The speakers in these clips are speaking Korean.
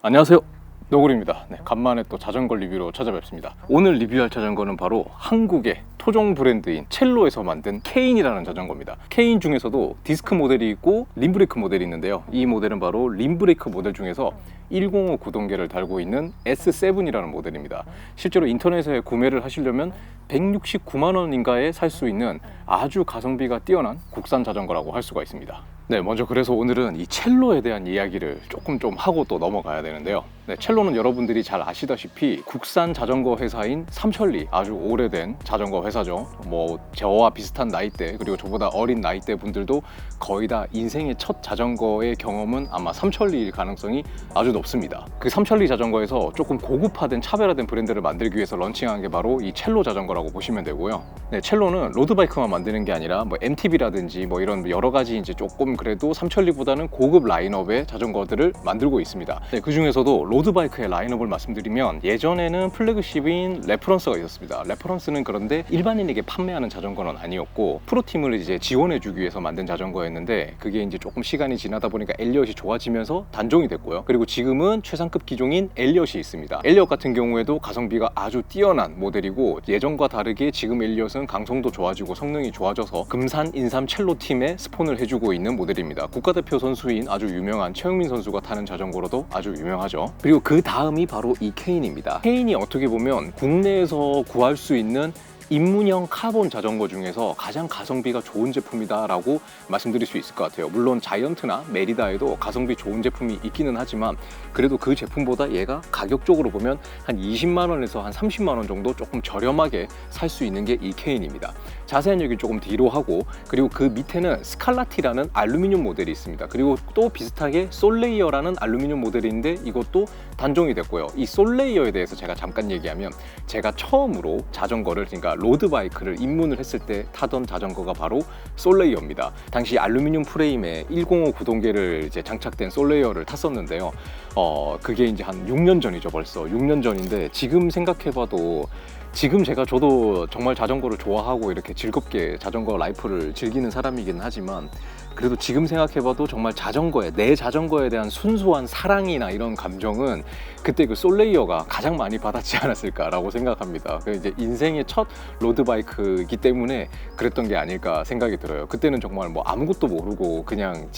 안녕하세요, 노골입니다. 간만에 또 자전거 리뷰로 찾아뵙습니다. 오늘 리뷰할 자전거는 바로 한국의 토종 브랜드인 첼로에서 만든 케인이라는 자전거입니다. 케인 중에서도 디스크 모델이 있고 림브레이크 모델이 있는데요, 이 모델은 바로 림브레이크 모델 중에서 105 구동계를 달고 있는 S7이라는 모델입니다. 실제로 인터넷에 구매를 하시려면 169만 원인가에 살 수 있는 아주 가성비가 뛰어난 국산 자전거라고 할 수가 있습니다. 먼저 그래서 오늘은 이 첼로에 대한 이야기를 조금 하고 또 넘어가야 되는데요. 첼로는 여러분들이 잘 아시다시피 국산 자전거 회사인 삼천리, 아주 오래된 자전거 회사죠. 저와 비슷한 나이대, 그리고 저보다 어린 나이대 분들도 거의 다 인생의 첫 자전거의 경험은 아마 삼천리일 가능성이 아주 높습니다. 그 삼천리 자전거에서 조금 고급화된 차별화된 브랜드를 만들기 위해서 런칭한 게 바로 이 첼로 자전거라고 보시면 되고요. 첼로는 로드바이크만 만드는 게 아니라 MTB라든지 이런 여러 가지 이제 조금 그래도 삼천리보다는 고급 라인업의 자전거들을 만들고 있습니다. 그 중에서도 로드바이크의 라인업을 말씀드리면, 예전에는 플래그십인 레퍼런스가 있었습니다. 레퍼런스는 그런데 일반인에게 판매하는 자전거는 아니었고 프로팀을 이제 지원해주기 위해서 만든 자전거였는데, 그게 이제 조금 시간이 지나다 보니까 엘리엇이 좋아지면서 단종이 됐고요. 그리고 지금은 최상급 기종인 엘리엇이 있습니다. 엘리엇 같은 경우에도 가성비가 아주 뛰어난 모델이고, 예전과 다르게 지금 엘리엇은 강성도 좋아지고 성능이 좋아져서 금산 인삼 첼로 팀에 스폰을 해주고 있는 모델입니다. 국가대표 선수인 아주 유명한 최영민 선수가 타는 자전거로도 아주 유명하죠. 그리고 그 다음이 바로 이 케인입니다. 케인이 어떻게 보면 국내에서 구할 수 있는 입문형 카본 자전거 중에서 가장 가성비가 좋은 제품이다 라고 말씀드릴 수 있을 것 같아요. 물론 자이언트나 메리다에도 가성비 좋은 제품이 있기는 하지만, 그래도 그 제품보다 얘가 가격적으로 보면 한 20만 원에서 한 30만 원 정도 조금 저렴하게 살 수 있는 게 이 케인입니다. 자세한 얘기 조금 뒤로 하고, 그리고 그 밑에는 스칼라티라는 알루미늄 모델이 있습니다. 그리고 또 비슷하게 솔레이어라는 알루미늄 모델인데 이것도 단종이 됐고요. 이 솔레이어에 대해서 제가 잠깐 얘기하면, 제가 처음으로 자전거를, 그러니까 로드바이크를 입문을 했을 때 타던 자전거가 바로 솔레이어입니다. 당시 알루미늄 프레임에 105 구동계를 이제 장착된 솔레이어를 탔었는데요. 그게 이제 한 6년 전이죠. 벌써 6년 전인데, 지금 생각해봐도, 지금 저도 정말 자전거를 좋아하고 이렇게 즐겁게 자전거 라이프를 즐기는 사람이긴 하지만, 그래도 지금 생각해봐도 정말 내 자전거에 대한 순수한 사랑이나 이런 감정은 그때 그 솔레이어가 가장 많이 받았지 않았을까라고 생각합니다. 이제 인생의 첫 로드바이크이기 때문에 그랬던 게 아닐까 생각이 들어요. 그때는 정말 아무것도 모르고 그냥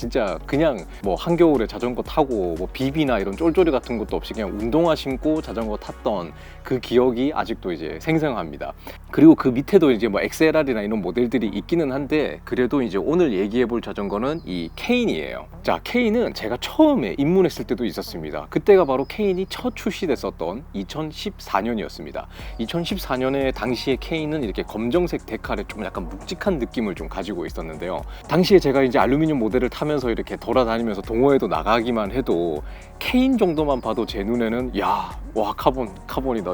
한겨울에 자전거 타고 비비나 이런 쫄쫄이 같은 것도 없이 그냥 운동화 신고 자전거 탔던 그 기억이 아직도 이제 생생합니다. 그리고 그 밑에도 이제 XLR이나 이런 모델들이 있기는 한데, 그래도 이제 오늘 얘기해볼 자전거는 이 케인이에요. 자, 케인은 제가 처음에 입문했을 때도 있었습니다. 그때가 바로 케인이 첫 출시됐었던 2014년이었습니다. 2014년에 당시에 케인은 이렇게 검정색 데칼에 좀 약간 묵직한 느낌을 좀 가지고 있었는데요. 당시에 제가 이제 알루미늄 모델을 타면서 이렇게 돌아다니면서 동호회도 나가기만 해도 케인 정도만 봐도 제 눈에는 카본이다,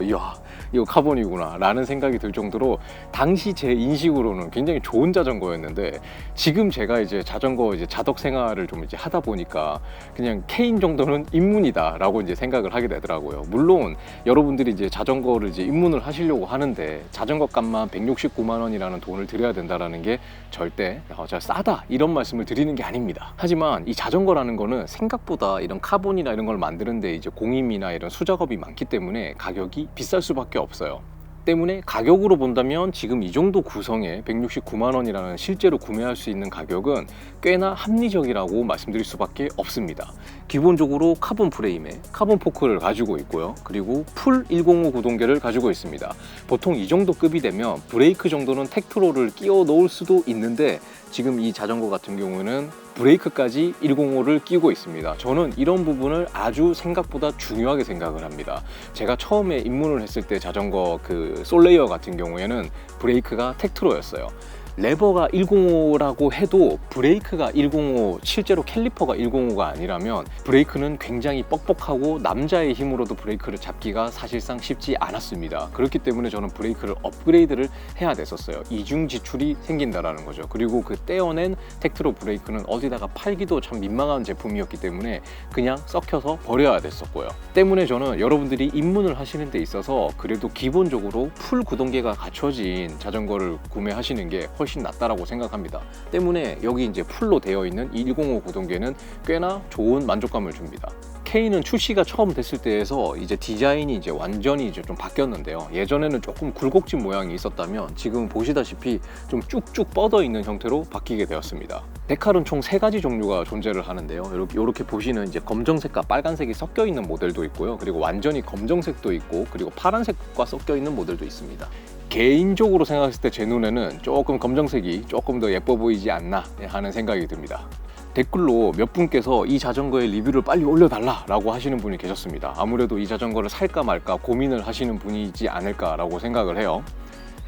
이거 카본이구나 라는 생각이 들 정도로 당시 제 인식으로는 굉장히 좋은 자전거였는데, 지금 제가 이제 자전거 자덕 생활을 좀 이제 하다 보니까 그냥 케인 정도는 입문이다 라고 이제 생각을 하게 되더라고요. 물론 여러분들이 이제 자전거를 이제 입문을 하시려고 하는데 자전거 값만 169만 원이라는 돈을 들여야 된다라는 게 절대 싸다 이런 말씀을 드리는 게 아닙니다. 하지만 이 자전거라는 거는 생각보다 이런 카본이나 이런 걸 만드는데 이제 공임이나 이런 수작업이 많기 때문에 가격이 비쌀 수밖에 없어요. 때문에 가격으로 본다면 지금 이 정도 구성에 169만 원이라는 실제로 구매할 수 있는 가격은 꽤나 합리적이라고 말씀드릴 수밖에 없습니다. 기본적으로 카본 프레임에 카본 포크를 가지고 있고요. 그리고 풀 105 구동계를 가지고 있습니다. 보통 이 정도 급이 되면 브레이크 정도는 텍트로를 끼워 넣을 수도 있는데, 지금 이 자전거 같은 경우는 브레이크까지 105를 끼고 있습니다. 저는 이런 부분을 아주 생각보다 중요하게 생각을 합니다. 제가 처음에 입문을 했을 때 자전거 그 솔레이어 같은 경우에는 브레이크가 텍트로였어요. 레버가 105라고 해도 브레이크가 105, 실제로 캘리퍼가 105가 아니라면 브레이크는 굉장히 뻑뻑하고 남자의 힘으로도 브레이크를 잡기가 사실상 쉽지 않았습니다. 그렇기 때문에 저는 브레이크를 업그레이드를 해야 됐었어요. 이중 지출이 생긴다라는 거죠. 그리고 그 떼어낸 텍트로 브레이크는 어디다가 팔기도 참 민망한 제품이었기 때문에 그냥 썩혀서 버려야 됐었고요. 때문에 저는 여러분들이 입문을 하시는 데 있어서 그래도 기본적으로 풀 구동계가 갖춰진 자전거를 구매하시는 게 훨씬 낫다라고 생각합니다. 때문에 여기 이제 풀로 되어 있는 이 105 구동계는 꽤나 좋은 만족감을 줍니다. K는 출시가 처음 됐을 때에서 이제 디자인이 이제 완전히 이제 좀 바뀌었는데요. 예전에는 조금 굴곡진 모양이 있었다면 지금 보시다시피 좀 쭉쭉 뻗어 있는 형태로 바뀌게 되었습니다. 데칼은 총 3가지 종류가 존재를 하는데요. 이렇게 보시는 이제 검정색과 빨간색이 섞여 있는 모델도 있고요. 그리고 완전히 검정색도 있고, 그리고 파란색과 섞여 있는 모델도 있습니다. 개인적으로 생각했을 때 제 눈에는 조금 검정색이 조금 더 예뻐 보이지 않나 하는 생각이 듭니다. 댓글로 몇 분께서 이 자전거의 리뷰를 빨리 올려달라 라고 하시는 분이 계셨습니다. 아무래도 이 자전거를 살까 말까 고민을 하시는 분이지 않을까 라고 생각을 해요.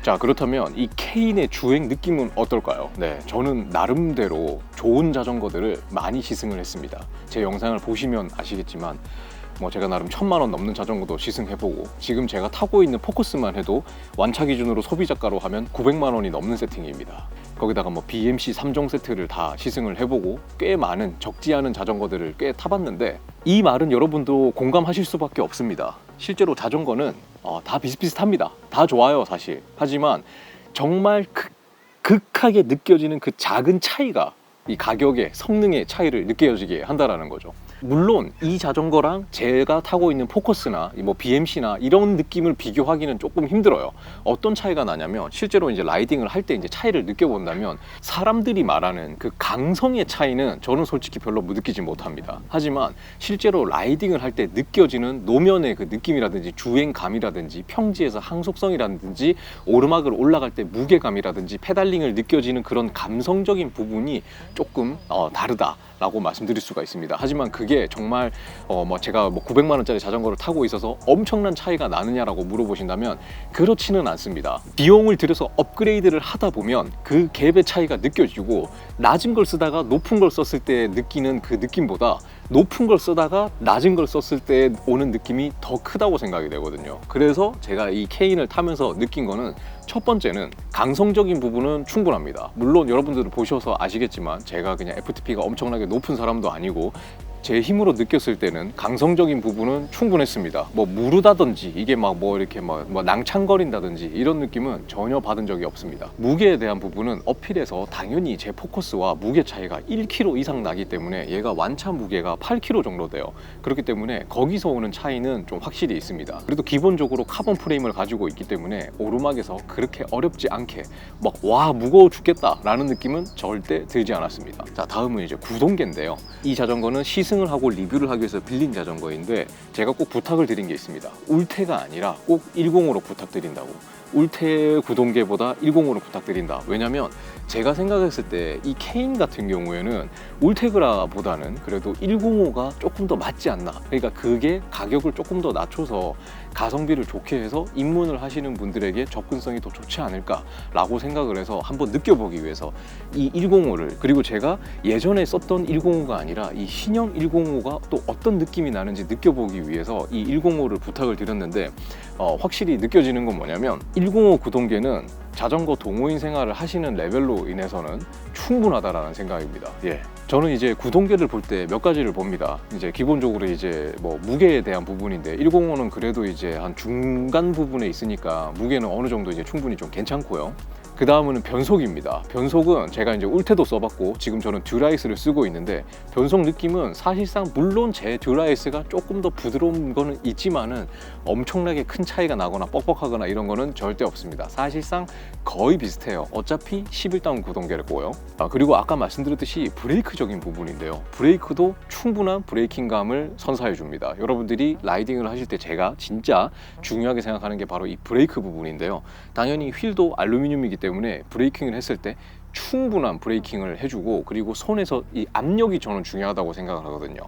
자, 그렇다면 이 케인의 주행 느낌은 어떨까요? 네, 저는 나름대로 좋은 자전거들을 많이 시승을 했습니다. 제 영상을 보시면 아시겠지만 제가 나름 1000만 원 넘는 자전거도 시승해보고, 지금 제가 타고 있는 포커스만 해도 완차 기준으로 소비자가로 하면 900만 원이 넘는 세팅입니다. 거기다가 BMC 3종 세트를 다 시승을 해보고 꽤 많은 적지 않은 자전거들을 꽤 타봤는데, 이 말은 여러분도 공감하실 수밖에 없습니다. 실제로 자전거는 다 비슷비슷합니다. 다 좋아요, 사실. 하지만 정말 극하게 느껴지는 그 작은 차이가 이 가격의 성능의 차이를 느껴지게 한다라는 거죠. 물론 이 자전거랑 제가 타고 있는 포커스나 BMC나 이런 느낌을 비교하기는 조금 힘들어요. 어떤 차이가 나냐면, 실제로 이제 라이딩을 할 때 이제 차이를 느껴본다면 사람들이 말하는 그 강성의 차이는 저는 솔직히 별로 느끼지 못합니다. 하지만 실제로 라이딩을 할 때 느껴지는 노면의 그 느낌이라든지 주행감이라든지 평지에서 항속성이라든지 오르막을 올라갈 때 무게감이라든지 페달링을 느껴지는 그런 감성적인 부분이 조금 다르다라고 말씀드릴 수가 있습니다. 하지만 그게 정말 제가 900만 원짜리 자전거를 타고 있어서 엄청난 차이가 나느냐라고 물어보신다면 그렇지는 않습니다. 비용을 들여서 업그레이드를 하다 보면 그 갭의 차이가 느껴지고, 낮은 걸 쓰다가 높은 걸 썼을 때 느끼는 그 느낌보다 높은 걸 쓰다가 낮은 걸 썼을 때 오는 느낌이 더 크다고 생각이 되거든요. 그래서 제가 이 케인을 타면서 느낀 거는, 첫 번째는 강성적인 부분은 충분합니다. 물론 여러분들도 보셔서 아시겠지만 제가 그냥 FTP가 엄청나게 높은 사람도 아니고, 제 힘으로 느꼈을 때는 강성적인 부분은 충분했습니다. 무르다든지 이게 이렇게 낭창거린다든지 이런 느낌은 전혀 받은 적이 없습니다. 무게에 대한 부분은 어필에서 당연히 제 포커스와 무게 차이가 1kg 이상 나기 때문에 얘가 완차 무게가 8kg 정도 돼요. 그렇기 때문에 거기서 오는 차이는 좀 확실히 있습니다. 그래도 기본적으로 카본 프레임을 가지고 있기 때문에 오르막에서 그렇게 어렵지 않게 와 무거워 죽겠다 라는 느낌은 절대 들지 않았습니다. 자, 다음은 이제 구동계인데요. 이 자전거는 시승을 하고 리뷰를 하기 위해서 빌린 자전거인데, 제가 꼭 부탁을 드린 게 있습니다. 울테가 아니라 꼭 10으로 부탁드린다고. 울테 구동계보다 10으로 부탁드린다. 왜냐면 제가 생각했을 때 이 케인 같은 경우에는 울테그라보다는 그래도 105가 조금 더 맞지 않나. 그러니까 그게 가격을 조금 더 낮춰서 가성비를 좋게 해서 입문을 하시는 분들에게 접근성이 더 좋지 않을까라고 생각을 해서 한번 느껴보기 위해서 이 105를, 그리고 제가 예전에 썼던 105가 아니라 이 신형 105가 또 어떤 느낌이 나는지 느껴보기 위해서 이 105를 부탁을 드렸는데, 확실히 느껴지는 건 뭐냐면 105 구동계는 자전거 동호인 생활을 하시는 레벨로 인해서는 충분하다라는 생각입니다. 저는 이제 구동계를 볼 때 몇 가지를 봅니다. 이제 기본적으로 이제 무게에 대한 부분인데, 105는 그래도 이제 한 중간 부분에 있으니까 무게는 어느 정도 이제 충분히 좀 괜찮고요. 그 다음은 변속입니다. 변속은 제가 이제 울테도 써봤고 지금 저는 듀라이스를 쓰고 있는데, 변속 느낌은 사실상 물론 제 듀라이스가 조금 더 부드러운 거는 있지만은 엄청나게 큰 차이가 나거나 뻑뻑하거나 이런 거는 절대 없습니다. 사실상 거의 비슷해요. 어차피 11다운 구동계를 꼬요. 그리고 아까 말씀드렸듯이 브레이크적인 부분인데요. 브레이크도 충분한 브레이킹감을 선사해 줍니다. 여러분들이 라이딩을 하실 때 제가 진짜 중요하게 생각하는 게 바로 이 브레이크 부분인데요. 당연히 휠도 알루미늄이기 때문에 브레이킹을 했을 때 충분한 브레이킹을 해주고, 그리고 손에서 이 압력이 저는 중요하다고 생각을 하거든요.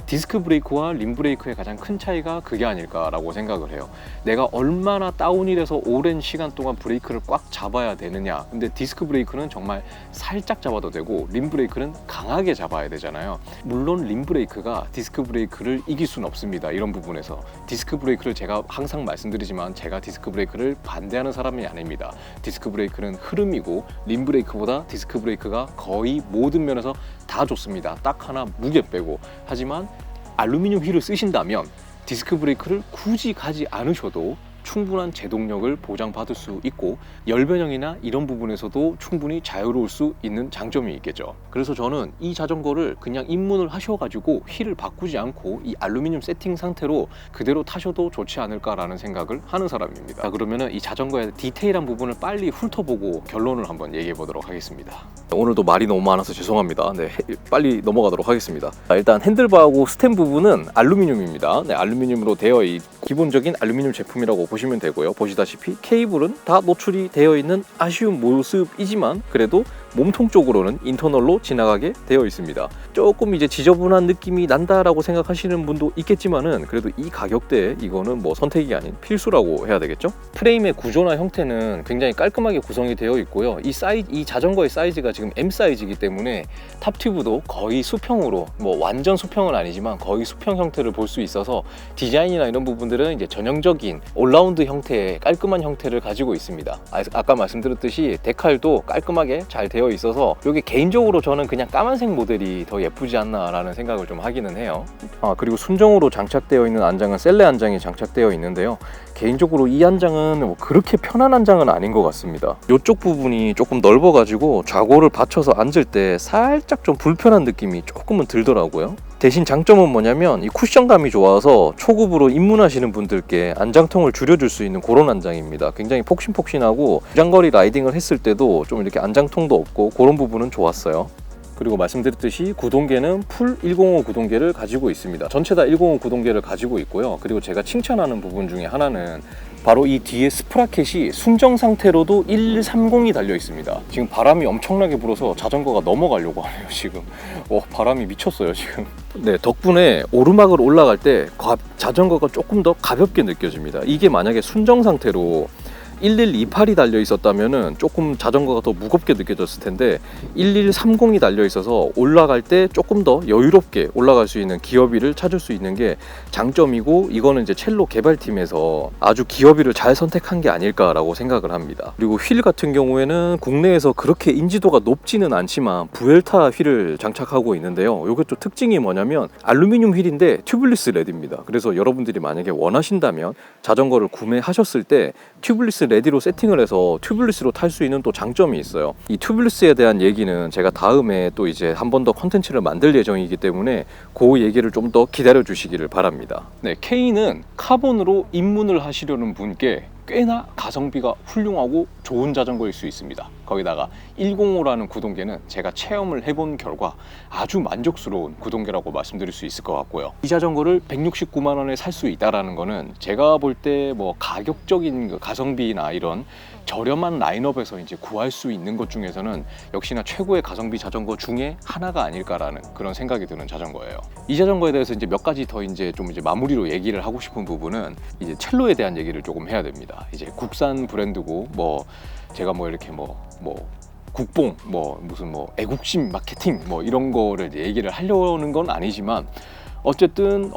디스크 브레이크와 림 브레이크의 가장 큰 차이가 그게 아닐까라고 생각을 해요. 내가 얼마나 다운이 돼서 오랜 시간 동안 브레이크를 꽉 잡아야 되느냐. 근데 디스크 브레이크는 정말 살짝 잡아도 되고 림 브레이크는 강하게 잡아야 되잖아요. 물론 림 브레이크가 디스크 브레이크를 이길 수는 없습니다. 이런 부분에서 디스크 브레이크를 제가 항상 말씀드리지만 제가 디스크 브레이크를 반대하는 사람이 아닙니다. 디스크 브레이크는 흐름이고 림 브레이크보다 디스크 브레이크가 거의 모든 면에서 다 좋습니다. 딱 하나 무게 빼고. 하지만 알루미늄 휠을 쓰신다면 디스크 브레이크를 굳이 가지 않으셔도 충분한 제동력을 보장받을 수 있고 열변형이나 이런 부분에서도 충분히 자유로울 수 있는 장점이 있겠죠. 그래서 저는 이 자전거를 그냥 입문을 하셔가지고 휠을 바꾸지 않고 이 알루미늄 세팅 상태로 그대로 타셔도 좋지 않을까라는 생각을 하는 사람입니다. 자, 그러면은 이 자전거의 디테일한 부분을 빨리 훑어보고 결론을 한번 얘기해 보도록 하겠습니다. 오늘도 말이 너무 많아서 죄송합니다. 네, 빨리 넘어가도록 하겠습니다. 자, 일단 핸들바하고 스템 부분은 알루미늄입니다. 네, 알루미늄으로 되어 있는 기본적인 알루미늄 제품이라고 보시면 되고요. 보시다시피 케이블은 다 노출이 되어 있는 아쉬운 모습이지만 그래도 몸통 쪽으로는 인터널로 지나가게 되어 있습니다. 조금 이제 지저분한 느낌이 난다라고 생각하시는 분도 있겠지만은 그래도 이 가격대에 이거는 뭐 선택이 아닌 필수라고 해야 되겠죠? 프레임의 구조나 형태는 굉장히 깔끔하게 구성이 되어 있고요. 이 자전거의 사이즈가 지금 M 사이즈이기 때문에 탑 튜브도 거의 수평으로, 뭐 완전 수평은 아니지만 거의 수평 형태를 볼 수 있어서 디자인이나 이런 부분들은 이제 전형적인 올라운드 형태의 깔끔한 형태를 가지고 있습니다. 아까 말씀드렸듯이 데칼도 깔끔하게 잘 되어 있어서 이게 개인적으로 저는 그냥 까만색 모델이 더 예쁘지 않나 라는 생각을 좀 하기는 해요. 그리고 순정으로 장착되어 있는 안장은 셀레 안장이 장착되어 있는데요. 개인적으로 이 안장은 뭐 그렇게 편한 안장은 아닌 것 같습니다. 이쪽 부분이 조금 넓어 가지고 좌골을 받쳐서 앉을 때 살짝 좀 불편한 느낌이 조금은 들더라고요. 대신 장점은 뭐냐면 이 쿠션감이 좋아서 초급으로 입문하시는 분들께 안장통을 줄여줄 수 있는 그런 안장입니다. 굉장히 폭신폭신하고 장거리 라이딩을 했을 때도 좀 이렇게 안장통도 없고 그런 부분은 좋았어요. 그리고 말씀드렸듯이 구동계는 풀 105 구동계를 가지고 있습니다. 전체 다 105 구동계를 가지고 있고요. 그리고 제가 칭찬하는 부분 중에 하나는 바로 이 뒤에 스프라켓이 순정 상태로도 1130이 달려 있습니다. 지금 바람이 엄청나게 불어서 자전거가 넘어가려고 하네요. 지금 바람이 미쳤어요 지금. 네, 덕분에 오르막을 올라갈 때 자전거가 조금 더 가볍게 느껴집니다. 이게 만약에 순정 상태로 1128이 달려 있었다면은 조금 자전거가 더 무겁게 느껴졌을 텐데 1130이 달려 있어서 올라갈 때 조금 더 여유롭게 올라갈 수 있는 기어비를 찾을 수 있는 게 장점이고, 이거는 이제 첼로 개발팀에서 아주 기어비를 잘 선택한 게 아닐까라고 생각을 합니다. 그리고 휠 같은 경우에는 국내에서 그렇게 인지도가 높지는 않지만 부엘타 휠을 장착하고 있는데요. 이게 또 특징이 뭐냐면 알루미늄 휠인데 튜블리스 레드입니다. 그래서 여러분들이 만약에 원하신다면 자전거를 구매하셨을 때 튜블리스 레디로 세팅을 해서 튜블리스로 탈 수 있는 또 장점이 있어요. 이 튜블리스에 대한 얘기는 제가 다음에 또 이제 한 번 더 컨텐츠를 만들 예정이기 때문에 그 얘기를 좀 더 기다려 주시기를 바랍니다. 네, K는 카본으로 입문을 하시려는 분께 꽤나 가성비가 훌륭하고 좋은 자전거일 수 있습니다. 거기다가 105라는 구동계는 제가 체험을 해본 결과 아주 만족스러운 구동계라고 말씀드릴 수 있을 것 같고요. 이 자전거를 169만 원에 살 수 있다라는 거는 제가 볼 때 뭐 가격적인 가성비나 이런 저렴한 라인업에서 이제 구할 수 있는 것 중에서는 역시나 최고의 가성비 자전거 중에 하나가 아닐까라는 그런 생각이 드는 자전거예요. 이 자전거에 대해서 이제 몇 가지 더 이제 마무리로 얘기를 하고 싶은 부분은 이제 첼로에 대한 얘기를 조금 해야 됩니다. 이제 국산 브랜드고 제가 이렇게 국뽕 무슨 애국심 마케팅 이런 거를 이제 얘기를 하려는 건 아니지만, 어쨌든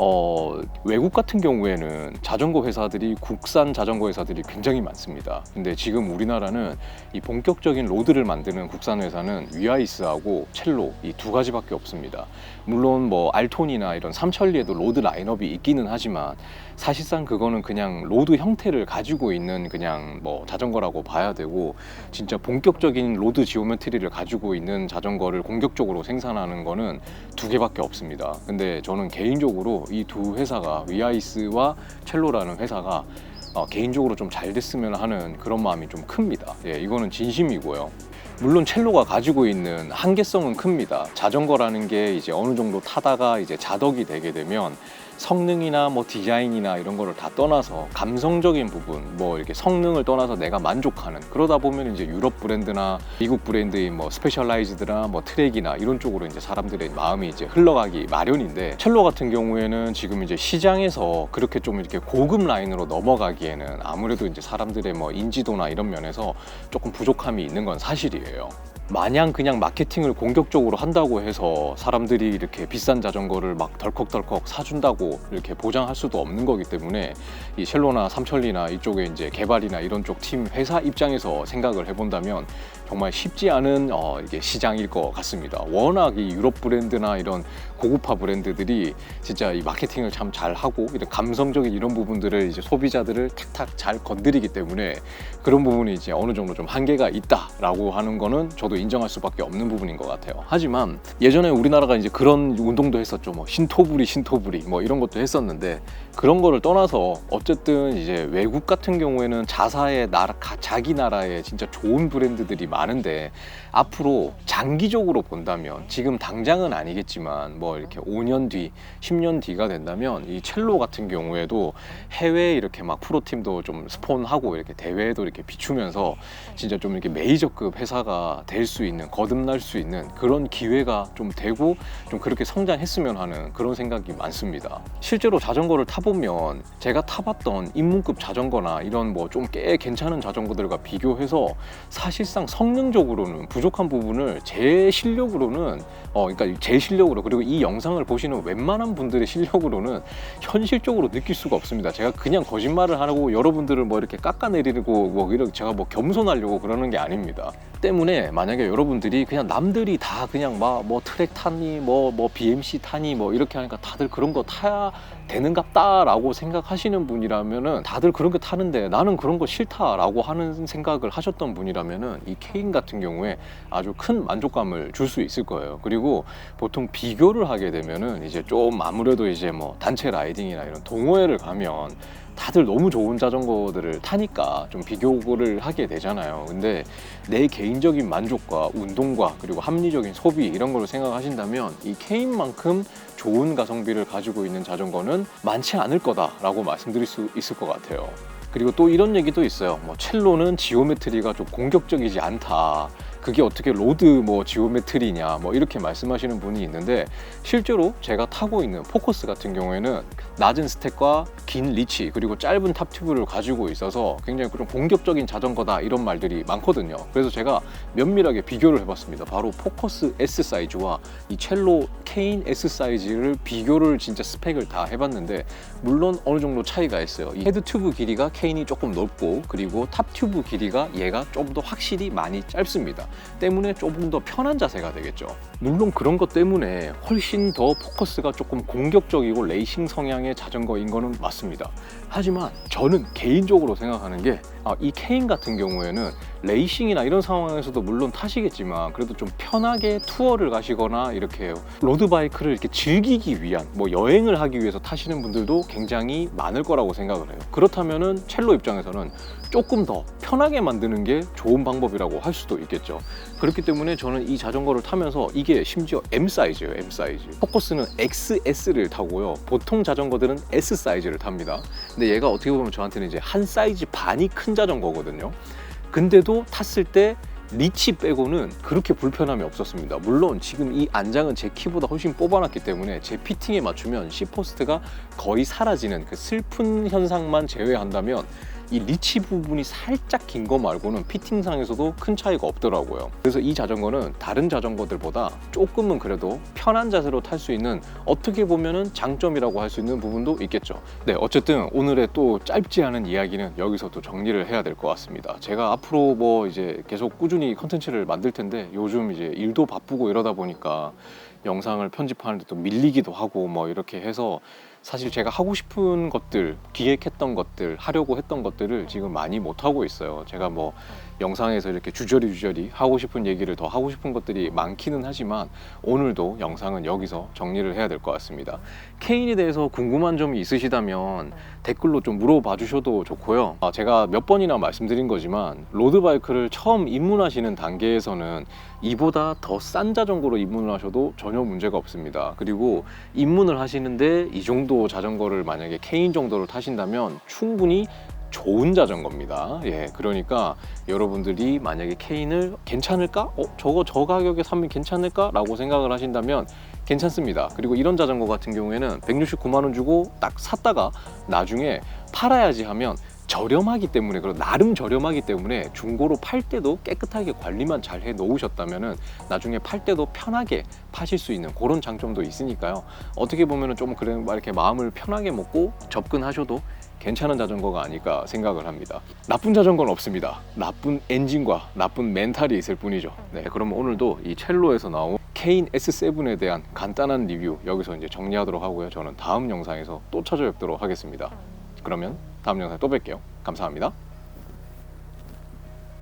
외국 같은 경우에는 자전거 회사들이, 국산 자전거 회사들이 굉장히 많습니다. 근데 지금 우리나라는 이 본격적인 로드를 만드는 국산 회사는 위아이스하고 첼로 이 두 가지밖에 없습니다. 물론 알톤이나 이런 삼천리에도 로드 라인업이 있기는 하지만 사실상 그거는 그냥 로드 형태를 가지고 있는 그냥 자전거라고 봐야 되고, 진짜 본격적인 로드 지오메트리를 가지고 있는 자전거를 공격적으로 생산하는 거는 두 개밖에 없습니다. 근데 저는 개인적으로 이 두 회사가, 위아이스와 첼로라는 회사가 개인적으로 좀 잘 됐으면 하는 그런 마음이 좀 큽니다. 예, 이거는 진심이고요. 물론 첼로가 가지고 있는 한계성은 큽니다. 자전거라는 게 이제 어느 정도 타다가 이제 자덕이 되게 되면 성능이나 디자인이나 이런 거를 다 떠나서 감성적인 부분, 이렇게 성능을 떠나서 내가 만족하는, 그러다 보면 이제 유럽 브랜드나 미국 브랜드인 스페셜라이즈드나 트랙이나 이런 쪽으로 이제 사람들의 마음이 이제 흘러가기 마련인데, 첼로 같은 경우에는 지금 이제 시장에서 그렇게 좀 이렇게 고급 라인으로 넘어가기에는 아무래도 이제 사람들의 인지도나 이런 면에서 조금 부족함이 있는 건 사실이에요. 마냥 그냥 마케팅을 공격적으로 한다고 해서 사람들이 이렇게 비싼 자전거를 막 덜컥덜컥 사준다고 이렇게 보장할 수도 없는 거기 때문에 이 첼로나 삼천리나 이쪽에 이제 개발이나 이런 쪽 팀 회사 입장에서 생각을 해본다면 정말 쉽지 않은 이게 시장일 것 같습니다. 워낙 이 유럽 브랜드나 이런 고급화 브랜드들이 진짜 이 마케팅을 참 잘하고 이런 감성적인 이런 부분들을 이제 소비자들을 탁탁 잘 건드리기 때문에 그런 부분이 이제 어느 정도 좀 한계가 있다라고 하는 거는 저도 인정할 수밖에 없는 부분인 것 같아요. 하지만 예전에 우리나라가 이제 그런 운동도 했었죠. 뭐 신토부리 뭐 이런 것도 했었는데 그런 거를 떠나서 어쨌든 이제 외국 같은 경우에는 자사의 자기 나라에 진짜 좋은 브랜드들이 많은데 앞으로 장기적으로 본다면 지금 당장은 아니겠지만 뭐 이렇게 5년 뒤, 10년 뒤가 된다면 이 첼로 같은 경우에도 해외에 이렇게 막 프로팀도 좀 스폰하고 이렇게 대회에도 이렇게 비추면서 진짜 좀 이렇게 메이저급 회사가 될 수 있는, 거듭날 수 있는 그런 기회가 좀 되고 좀 그렇게 성장했으면 하는 그런 생각이 많습니다. 실제로 자전거를 타보면 제가 타봤던 입문급 자전거나 이런 뭐 좀 꽤 괜찮은 자전거들과 비교해서 사실상 성능적으로는 부족한 부분을 제 실력으로는 그러니까 제 실력으로 그리고 이 영상을 보시는 웬만한 분들의 실력으로는 현실적으로 느낄 수가 없습니다. 제가 그냥 거짓말을 하고 여러분들을 뭐 이렇게 깎아내리고 뭐 이렇게 제가 뭐 겸손하려고 그러는 게 아닙니다. 때문에 만약에 여러분들이 그냥 남들이 다 그냥 막 뭐 트랙 타니 뭐 BMC 타니 뭐 이렇게 하니까 다들 그런 거 타야 되는갑다라고 생각하시는 분이라면은 다들 그런 거 타는데 나는 그런 거 싫다라고 하는 생각을 하셨던 분이라면은 이 케인 같은 경우에 아주 큰 만족감을 줄 수 있을 거예요. 그리고 보통 비교를 하게 되면은 이제 좀 아무래도 이제 뭐 단체 라이딩이나 이런 동호회를 가면 다들 너무 좋은 자전거들을 타니까 좀 비교를 하게 되잖아요. 근데 내 개인적인 만족과 운동과 그리고 합리적인 소비 이런 걸 생각하신다면 이 케인만큼 좋은 가성비를 가지고 있는 자전거는 많지 않을 거다라고 말씀드릴 수 있을 것 같아요. 그리고 또 이런 얘기도 있어요. 뭐 첼로는 지오메트리가 좀 공격적이지 않다. 그게 어떻게 로드 뭐 지오메트리냐 뭐 이렇게 말씀하시는 분이 있는데 실제로 제가 타고 있는 포커스 같은 경우에는 낮은 스택과 긴 리치 그리고 짧은 탑 튜브를 가지고 있어서 굉장히 그런 공격적인 자전거다 이런 말들이 많거든요. 그래서 제가 면밀하게 비교를 해봤습니다. 바로 포커스 S 사이즈와 이 첼로 케인 S 사이즈를 비교를 진짜 스펙을 다 해봤는데 물론 어느 정도 차이가 있어요. 이 헤드 튜브 길이가 케인이 조금 넓고 그리고 탑 튜브 길이가 얘가 좀 더 확실히 많이 짧습니다. 때문에 조금 더 편한 자세가 되겠죠. 물론 그런 것 때문에 훨씬 더 포커스가 조금 공격적이고 레이싱 성향의 자전거인 거는 맞습니다. 하지만 저는 개인적으로 생각하는 게 이 케인 같은 경우에는 레이싱이나 이런 상황에서도 물론 타시겠지만 그래도 좀 편하게 투어를 가시거나 이렇게 로드바이크를 이렇게 즐기기 위한 뭐 여행을 하기 위해서 타시는 분들도 굉장히 많을 거라고 생각을 해요. 그렇다면은 첼로 입장에서는 조금 더 편하게 만드는 게 좋은 방법이라고 할 수도 있겠죠. 그렇기 때문에 저는 이 자전거를 타면서 이게 심지어 M 사이즈예요. M 사이즈. 포커스는 XS를 타고요. 보통 자전거들은 S 사이즈를 탑니다. 근데 얘가 어떻게 보면 저한테는 이제 한 사이즈 반이 큰 자전거거든요. 근데도 탔을 때 리치 빼고는 그렇게 불편함이 없었습니다. 물론 지금 이 안장은 제 키보다 훨씬 뽑아놨기 때문에 제 피팅에 맞추면 C포스트가 거의 사라지는 그 슬픈 현상만 제외한다면 이 리치 부분이 살짝 긴 거 말고는 피팅상에서도 큰 차이가 없더라고요. 그래서 이 자전거는 다른 자전거들보다 조금은 그래도 편한 자세로 탈 수 있는 어떻게 보면은 장점이라고 할 수 있는 부분도 있겠죠. 네, 어쨌든 오늘의 또 짧지 않은 이야기는 여기서 또 정리를 해야 될 것 같습니다. 제가 앞으로 뭐 이제 계속 꾸준히 컨텐츠를 만들 텐데 요즘 이제 일도 바쁘고 이러다 보니까 영상을 편집하는데 또 밀리기도 하고 뭐 이렇게 해서 사실 제가 하고 싶은 것들, 기획했던 것들, 하려고 했던 것들을 지금 많이 못하고 있어요. 제가 뭐 영상에서 이렇게 주저리 하고 싶은 얘기를 더 하고 싶은 것들이 많기는 하지만 오늘도 영상은 여기서 정리를 해야 될 것 같습니다. 케인에 대해서 궁금한 점이 있으시다면 댓글로 좀 물어봐 주셔도 좋고요. 제가 몇 번이나 말씀드린 거지만 로드바이크를 처음 입문하시는 단계에서는 이보다 더 싼 자전거로 입문을 하셔도 전혀 문제가 없습니다. 그리고 입문을 하시는데 이 정도 자전거를 만약에 케인 정도를 타신다면 충분히 좋은 자전거입니다. 예, 그러니까 여러분들이 만약에 케인을 괜찮을까? 저 가격에 사면 괜찮을까? 라고 생각을 하신다면 괜찮습니다. 그리고 이런 자전거 같은 경우에는 169만 원 주고 딱 샀다가 나중에 팔아야지 하면 저렴하기 때문에, 그리고 나름 저렴하기 때문에 중고로 팔 때도 깨끗하게 관리만 잘 해 놓으셨다면은 나중에 팔 때도 편하게 파실 수 있는 그런 장점도 있으니까요. 어떻게 보면은 좀 그래 이렇게 마음을 편하게 먹고 접근하셔도 괜찮은 자전거가 아닐까 생각을 합니다. 나쁜 자전거는 없습니다. 나쁜 엔진과 나쁜 멘탈이 있을 뿐이죠. 네, 그럼 오늘도 이 첼로에서 나온 케인 S7에 대한 간단한 리뷰 여기서 이제 정리하도록 하고요. 저는 다음 영상에서 또 찾아뵙도록 하겠습니다. 그러면 다음 영상에 또 뵐게요. 감사합니다.